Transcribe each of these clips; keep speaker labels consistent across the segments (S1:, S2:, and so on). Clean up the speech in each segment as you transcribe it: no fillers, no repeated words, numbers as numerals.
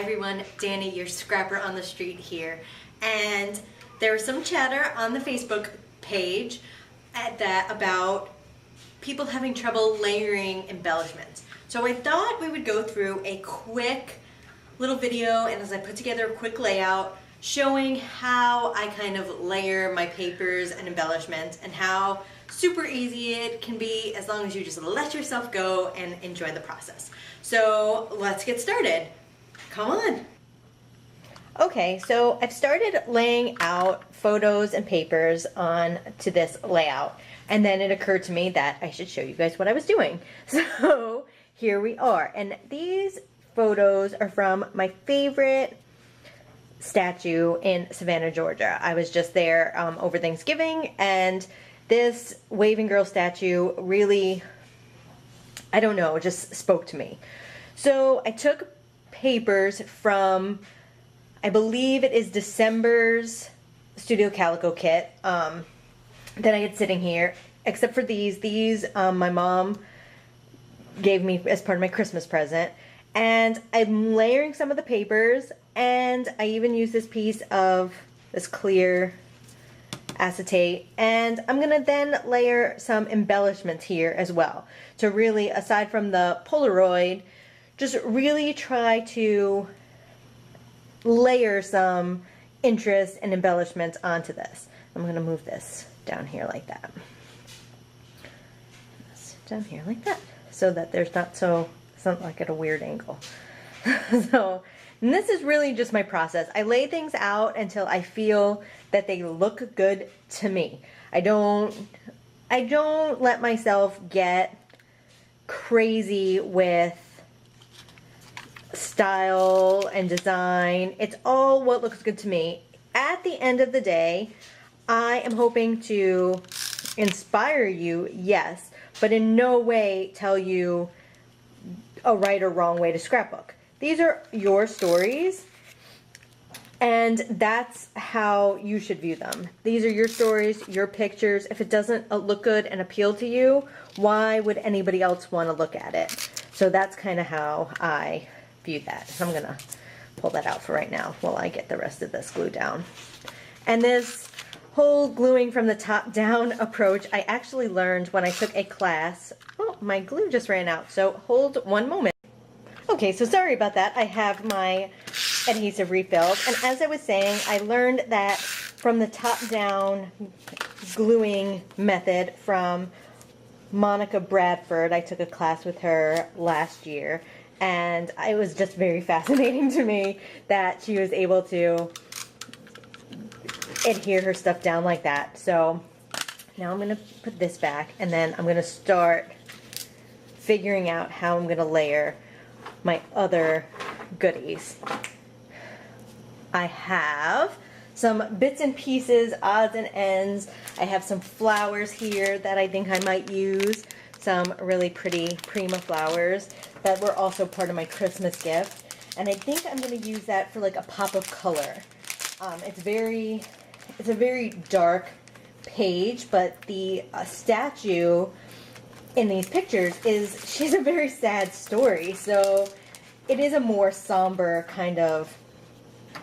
S1: everyone, Danny, your scrapper on the street here. And there was some chatter on the Facebook page about people having trouble layering embellishments. So I thought we would go through a quick little video, and as I put together a quick layout showing how I kind of layer my papers and embellishments and how super easy it can be as long as you just let yourself go and enjoy the process. So let's get started. Come on. Okay, so I've started laying out photos and papers on to this layout, and then it occurred to me that I should show you guys what I was doing. So here we are, and these photos are from my favorite statue in Savannah, Georgia. I was just there over Thanksgiving, and this waving girl statue really, I don't know, just spoke to me. So I took papers from, I believe it is December's Studio Calico kit that I had sitting here, except for these my mom gave me as part of my Christmas present. And I'm layering some of the papers, and I even use this piece of this clear acetate, and I'm gonna then layer some embellishments here as well to really, aside from the Polaroid, just really try to layer some interest and embellishments onto this. I'm gonna move this down here like that. Down here like that, so that there's not so, it's not like at a weird angle. So, and this is really just my process. I lay things out until I feel that they look good to me. I don't let myself get crazy with style and design. It's all what looks good to me. At the end of the day, I am hoping to inspire you, yes, but in no way tell you a right or wrong way to scrapbook. These are your stories, and that's how you should view them. These are your stories, your pictures. If it doesn't look good and appeal to you, why would anybody else want to look at it? So that's kind of how I view that. So I'm gonna pull that out for right now while I get the rest of this glue down. And this whole gluing from the top down approach, I actually learned when I took a class. Oh, my glue just ran out, so hold one moment. Okay, so sorry about that. I have my adhesive refilled, and as I was saying, I learned that from the top down gluing method from Monica Bradford. I took a class with her last year, and it was just very fascinating to me that she was able to adhere her stuff down like that. So now I'm going to put this back, and then I'm going to start figuring out how I'm going to layer my other goodies. I have some bits and pieces, odds and ends. I have some flowers here that I think I might use. Some really pretty Prima flowers that were also part of my Christmas gift. And I think I'm going to use that for like a pop of color. It's a very dark page, but the statue in these pictures she's a very sad story, so it is a more somber kind of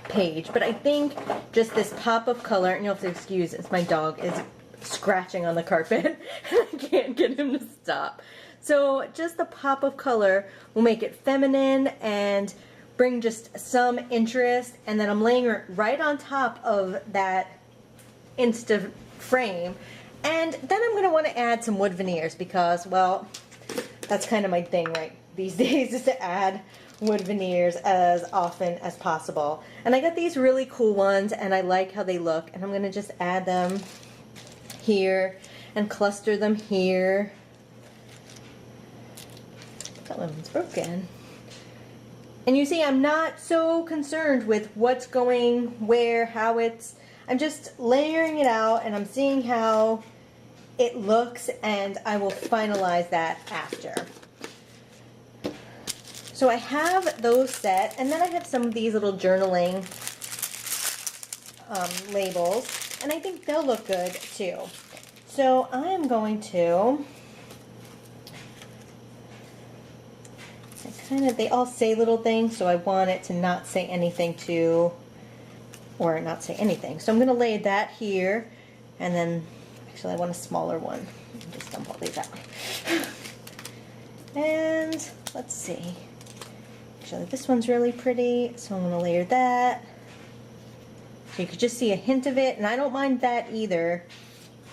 S1: page. But I think just this pop of color, and you'll have to excuse this, my dog is scratching on the carpet and I can't get him to stop. So just the pop of color will make it feminine and bring just some interest, and then I'm laying it right on top of that Insta frame. And then I'm going to want to add some wood veneers because, well, that's kind of my thing right these days, is to add wood veneers as often as possible. And I got these really cool ones, and I like how they look, and I'm going to just add them here and cluster them here. That one's broken. And you see, I'm not so concerned with what's going where, how I'm just layering it out, and I'm seeing how it looks, and I will finalize that after. So I have those set, and then I have some of these little journaling labels, and I think they'll look good too. So I am going to They all say little things, so I want it to not say anything or not say anything. So I'm going to lay that here, and then, actually I want a smaller one. Just dump all these out. And let's see. Actually, this one's really pretty, so I'm going to layer that. So you could just see a hint of it, and I don't mind that either.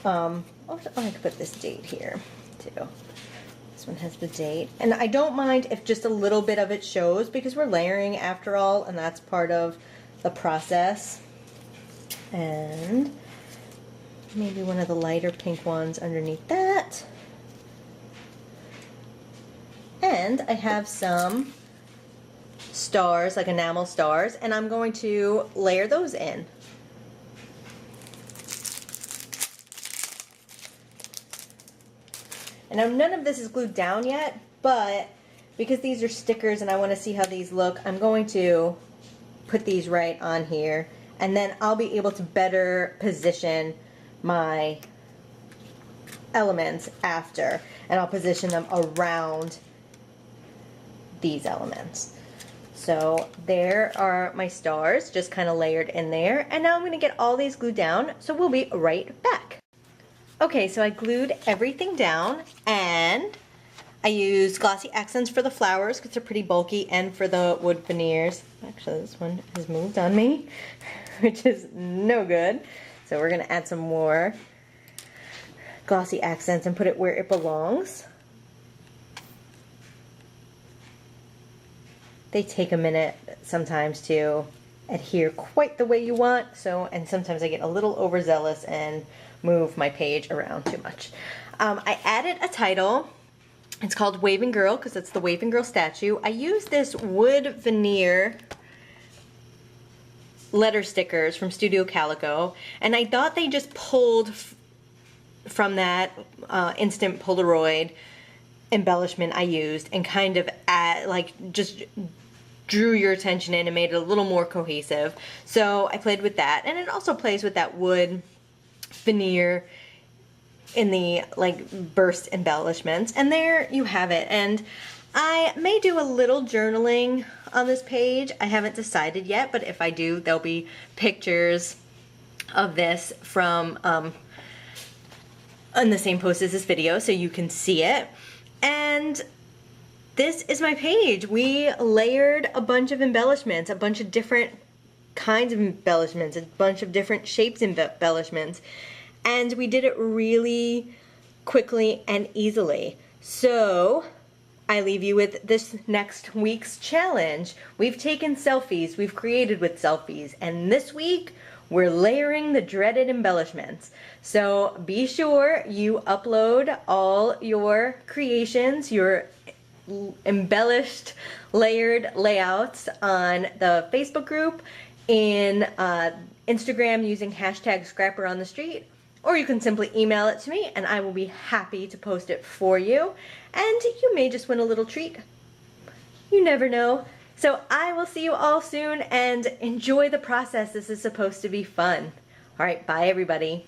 S1: I could put this date here too. This one has the date, and I don't mind if just a little bit of it shows because we're layering after all, and that's part of the process. And maybe one of the lighter pink ones underneath that. And I have some stars, like enamel stars, and I'm going to layer those in. And now none of this is glued down yet, but because these are stickers and I want to see how these look, I'm going to put these right on here, and then I'll be able to better position my elements after, and I'll position them around these elements. So there are my stars, just kind of layered in there, and now I'm going to get all these glued down, so we'll be right back. Okay, so I glued everything down, and I used glossy accents for the flowers because they're pretty bulky, and for the wood veneers. Actually, this one has moved on me, which is no good. So we're going to add some more glossy accents and put it where it belongs. They take a minute sometimes to adhere quite the way you want, and sometimes I get a little overzealous and move my page around too much. I added a title. It's called Waving Girl because it's the Waving Girl statue. I used this wood veneer letter stickers from Studio Calico, and I thought they just pulled from that instant Polaroid embellishment I used and kind of just drew your attention in and made it a little more cohesive. So I played with that, and it also plays with that wood veneer in the burst embellishments, and there you have it. And I may do a little journaling on this page. I haven't decided yet, but if I do, there'll be pictures of this from on the same post as this video, so you can see it. And this is my page. We layered a bunch of embellishments, a bunch of different kinds of embellishments, a bunch of different shapes embellishments, and we did it really quickly and easily. So I leave you with this next week's challenge. We've taken selfies, we've created with selfies, and this week we're layering the dreaded embellishments. So be sure you upload all your creations, your embellished layered layouts on the Facebook group, in Instagram using hashtag #ScrapperOnTheStreet, or you can simply email it to me and I will be happy to post it for you, and you may just win a little treat. You never know. So I will see you all soon, and enjoy the process. This is supposed to be fun. All right, bye everybody.